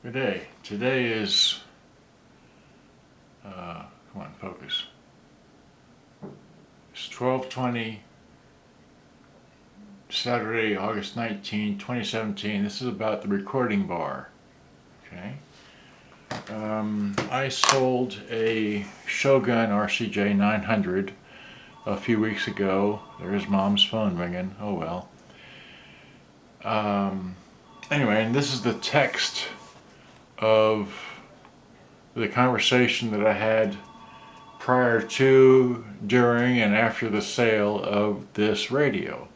Good day. Today is, come on, focus. It's 12/20, Saturday, August 19, 2017. This is about the recording bar. Okay. I sold a Shogun RCJ 900 a few weeks ago. There's Mom's phone ringing. Oh well. Anyway, and this is the text of the conversation that I had prior to, during, and after the sale of this radio.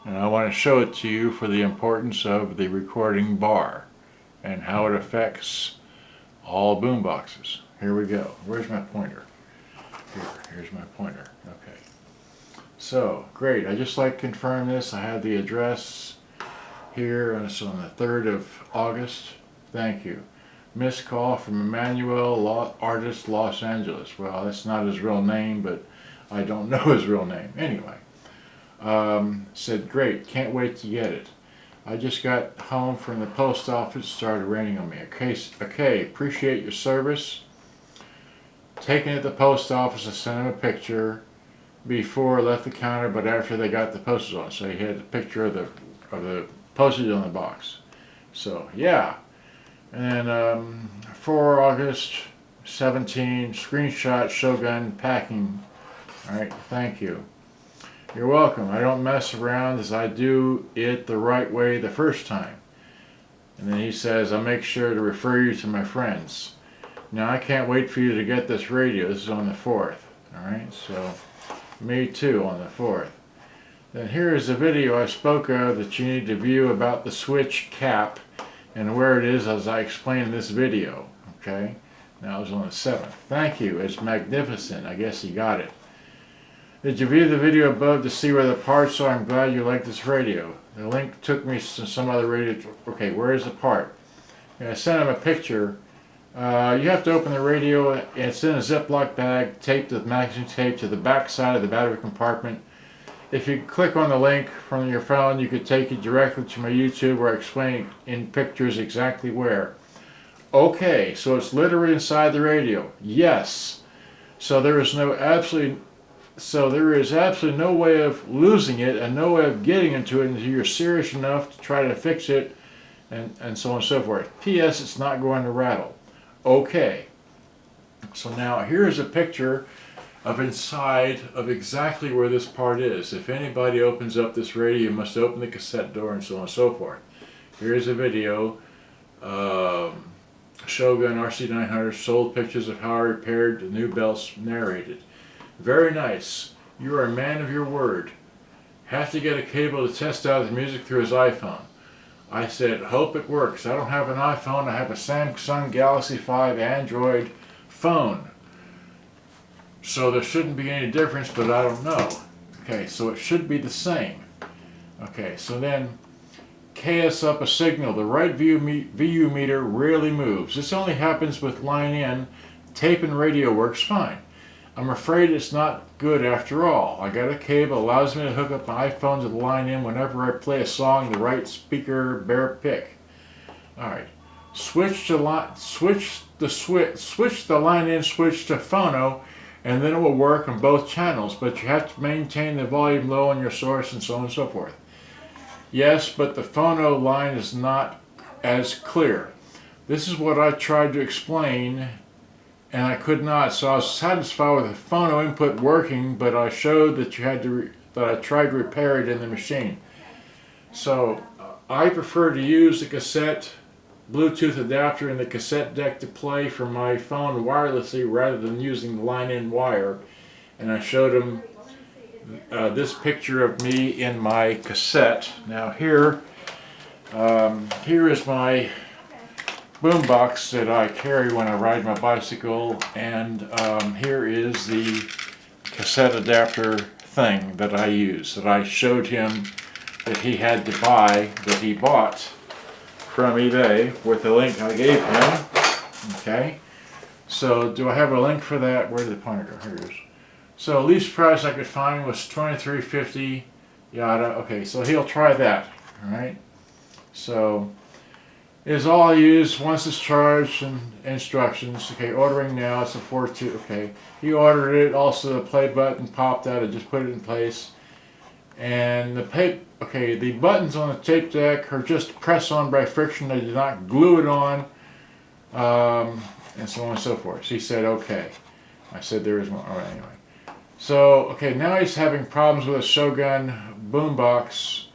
And I want to show it to you for the importance of the recording bar and how it affects all boomboxes. Here we go. Where's my pointer? Here's my pointer. Okay. So, great. I just like to confirm this. I have the address here, and it's on the 3rd of August. Thank you. Missed call from Emmanuel, artist, Los Angeles. Well, that's not his real name, but I don't know his real name. Anyway, said, great, can't wait to get it. I just got home from the post office, started raining on me. Okay, appreciate your service. Taken it to the post office, I sent him a picture before I left the counter, but after they got the postage on. So he had a picture of the postage on the box. So, yeah. And then 4 August 17, screenshot Shogun packing. Alright, thank you. You're welcome. I don't mess around as I do it the right way the first time. And then he says, I'll make sure to refer you to my friends. Now I can't wait for you to get this radio. This is on the 4th. Alright, so me too on the 4th. Then here is a video I spoke of that you need to view about the switch cap and where it is as I explained in this video. Okay, now it was on the 7th. Thank you, it's magnificent. I guess you got it. Did you view the video above to see where the parts are? I'm glad you like this radio. The link took me to some other radio. Okay, where is the part? I sent him a picture. You have to open the radio. It's in a Ziploc bag taped with masking tape to the back side of the battery compartment. If you click on the link from your phone, you could take it directly to my YouTube where I explain in pictures exactly where. Okay, so it's literally inside the radio. Yes. So there is absolutely no way of losing it and no way of getting into it until you're serious enough to try to fix it and so on and so forth. P.S. It's not going to rattle. Okay. So now here's a picture of inside of exactly where this part is. If anybody opens up this radio, you must open the cassette door and so on and so forth. Here's a video. Shogun RC 900 sold pictures of how I repaired the new belts narrated. Very nice. You are a man of your word. Have to get a cable to test out the music through his iPhone. I said, hope it works. I don't have an iPhone. I have a Samsung Galaxy 5 Android phone. So there shouldn't be any difference, but I don't know. Okay, so it should be the same. Okay, so then KS up a signal. The right VU meter rarely moves. This only happens with line in. Tape and radio works fine. I'm afraid it's not good after all. I got a cable, allows me to hook up my iPhone to the line in whenever I play a song the right speaker bear pick. Alright. Switch the line in switch to phono, and then it will work on both channels, but you have to maintain the volume low on your source and so on and so forth. Yes, but the phono line is not as clear. This is what I tried to explain, and I could not, so I was satisfied with the phono input working, but I showed that I tried to repair it in the machine. So I prefer to use the cassette Bluetooth adapter in the cassette deck to play from my phone wirelessly rather than using the line-in wire. And I showed him this picture of me in my cassette. Now here is my boombox that I carry when I ride my bicycle, and here is the cassette adapter thing that I use, that I showed him that he had to buy, that he bought from eBay with the link I gave him. Okay, so do I have a link for that? Where did the pointer go? Here it is. So least price I could find was $23.50, yada. Okay, so he'll try that. All right. So is all I use once it's charged, and instructions. Okay, ordering now, it's a 4-2, okay. He ordered it, also the play button popped out, I just put it in place. And the buttons on the tape deck are just press on by friction, they did not glue it on, and so on and so forth. So he said, okay. I said there is one, all right, anyway. So, okay, now he's having problems with a Shogun boombox.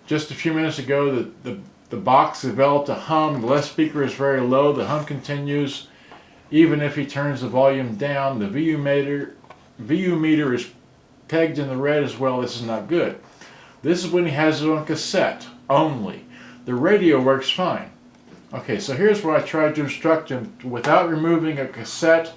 Just a few minutes ago, the box developed a hum. The left speaker is very low. The hum continues. Even if he turns the volume down, the VU meter is pegged in the red as well. This is not good. This is when he has it on cassette only. The radio works fine. Okay, so here's what I tried to instruct him. Without removing a cassette,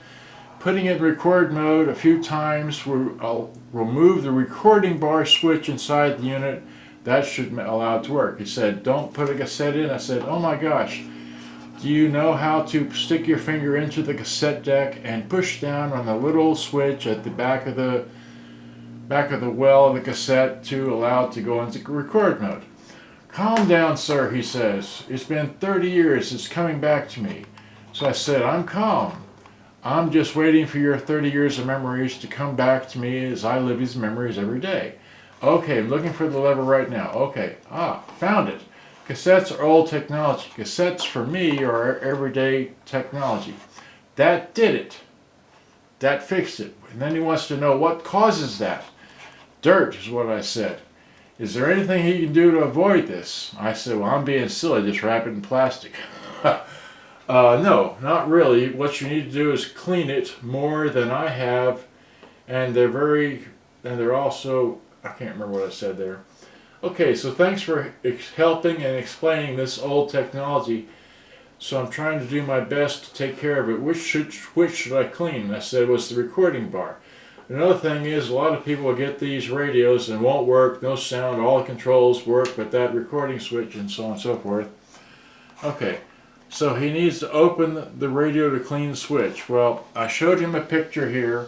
putting it in record mode a few times, I'll remove the recording bar switch inside the unit. That should allow it to work. He said, don't put a cassette in. I said, oh my gosh, do you know how to stick your finger into the cassette deck and push down on the little switch at the back of the well of the cassette to allow it to go into record mode? Calm down, sir, he says. It's been 30 years. It's coming back to me. So I said, I'm calm. I'm just waiting for your 30 years of memories to come back to me as I live these memories every day. Okay, I'm looking for the lever right now. Okay, found it. Cassettes are old technology. Cassettes for me are everyday technology. That did it. That fixed it. And then he wants to know what causes that. Dirt is what I said. Is there anything he can do to avoid this? I said, well, I'm being silly, just wrap it in plastic. No, not really. What you need to do is clean it more than I have, and they're also, I can't remember what I said there. Okay, so thanks for helping and explaining this old technology. So I'm trying to do my best to take care of it. Which should I clean? And I said it was the recording bar. Another thing is, a lot of people get these radios and won't work, no sound, all the controls work, but that recording switch and so on and so forth. Okay, so he needs to open the radio to clean the switch. Well, I showed him a picture here.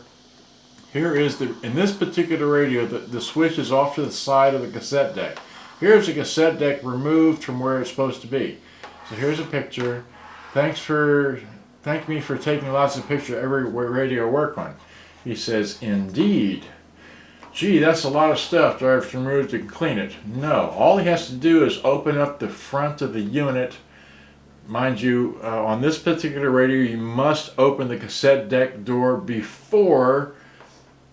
Here is in this particular radio, the switch is off to the side of the cassette deck. Here's the cassette deck removed from where it's supposed to be. So here's a picture. Thank me for taking lots of pictures of every radio I work on. He says, indeed. Gee, that's a lot of stuff. Do I have to remove it and clean it? No. All he has to do is open up the front of the unit. Mind you, on this particular radio, you must open the cassette deck door before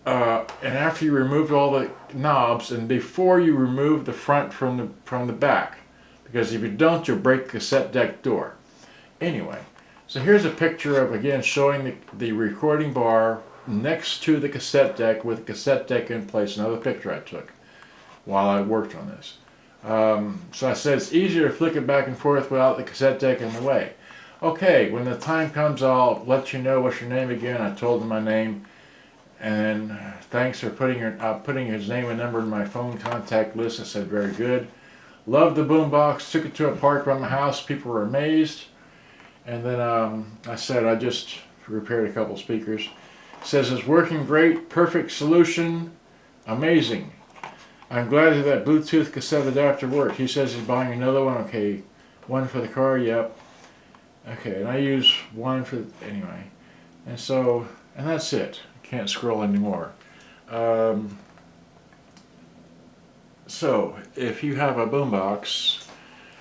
and after you remove all the knobs, and before you remove the front from the back. Because if you don't, you'll break the cassette deck door. Anyway, so here's a picture of, again, showing the recording bar next to the cassette deck with the cassette deck in place. Another picture I took while I worked on this. So I said it's easier to flick it back and forth without the cassette deck in the way. Okay, when the time comes, I'll let you know. What's your name again? I told him my name. And thanks for putting his name and number in my phone contact list. I said, very good. Loved the boombox. Took it to a park by my house. People were amazed. And then I said, I just repaired a couple speakers. Says it's working great, perfect solution, amazing. I'm glad that Bluetooth cassette adapter worked. He says he's buying another one. Okay, one for the car, yep. Okay, and I use one for, anyway. And that's it. I can't scroll anymore. So, if you have a boombox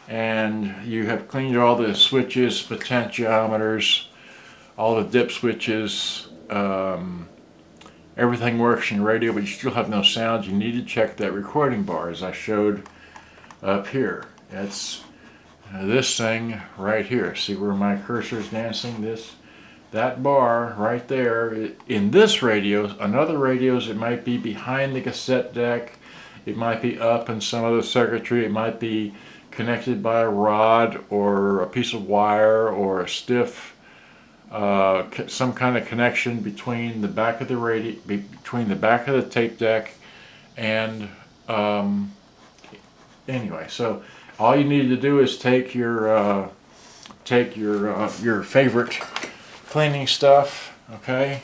and you have cleaned all the switches, potentiometers, all the dip switches, everything works in your radio, but you still have no sound, you need to check that recording bar as I showed up here. It's this thing right here. See where my cursor is dancing? That bar right there. In this radio, on other radios, it might be behind the cassette deck, it might be up in some other circuitry, it might be connected by a rod or a piece of wire or a stiff some kind of connection between the back of the radio, between the back of the tape deck, and anyway. So all you need to do is take your favorite cleaning stuff, okay,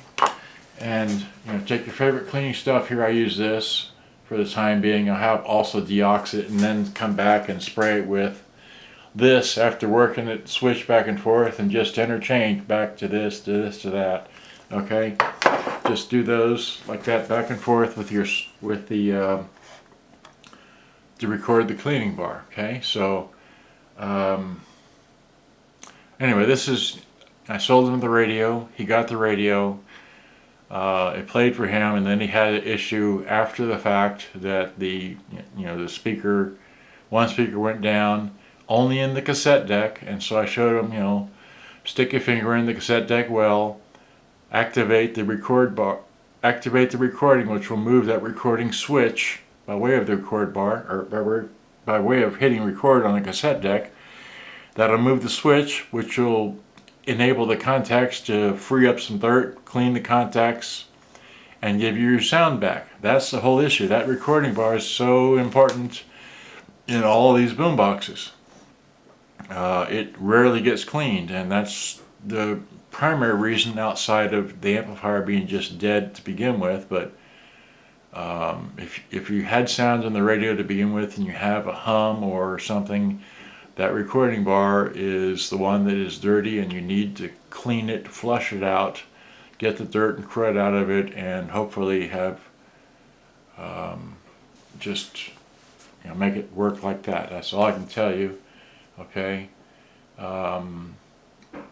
and take your favorite cleaning stuff. Here I use this for the time being. I'll have also deox it and then come back and spray it with this after working it, switch back and forth, and just interchange back to this, to this, to that. Okay, just do those like that back and forth with your to record the cleaning bar. Okay, so anyway, this is, I sold him the radio. He got the radio. It played for him, and then he had an issue after the fact that the the speaker, one speaker went down only in the cassette deck, and so I showed him, stick your finger in the cassette deck well, activate the record bar, activate the recording, which will move that recording switch by way of the record bar, or by way of hitting record on the cassette deck. That'll move the switch, which will enable the contacts to free up some dirt, clean the contacts, and give you your sound back. That's the whole issue. That recording bar is so important in all of these boom boxes. It rarely gets cleaned, and that's the primary reason, outside of the amplifier being just dead to begin with. But if you had sounds on the radio to begin with and you have a hum or something, that recording bar is the one that is dirty, and you need to clean it, flush it out, get the dirt and crud out of it, and hopefully have just make it work like that. That's all I can tell you. Okay,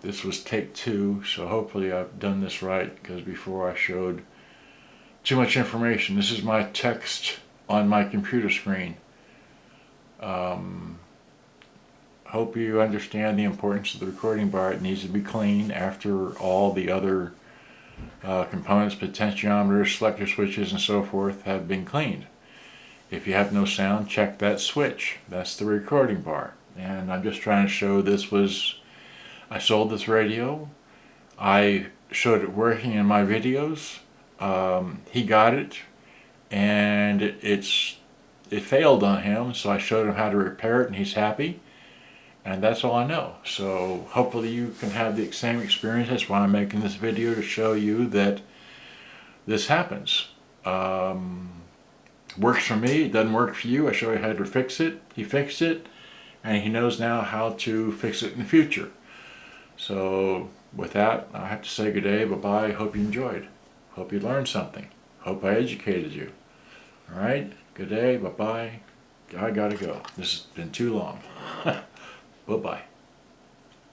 this was take 2, so hopefully I've done this right, because before I showed too much information. This is my text on my computer screen. Hope you understand the importance of the recording bar. It needs to be cleaned after all the other components, potentiometers, selector switches, and so forth have been cleaned. If you have no sound, check that switch. That's the recording bar. And I'm just trying to show I sold this radio. I showed it working in my videos. He got it, and it failed on him, so I showed him how to repair it, and he's happy. And that's all I know. So hopefully you can have the same experience. That's why I'm making this video, to show you that this happens. Works for me, it doesn't work for you. I show you how to fix it. He fixed it, and he knows now how to fix it in the future. So with that, I have to say good day, bye-bye. Hope you enjoyed. Hope you learned something. Hope I educated you. All right, good day, bye-bye. I gotta go. This has been too long. Bye-bye.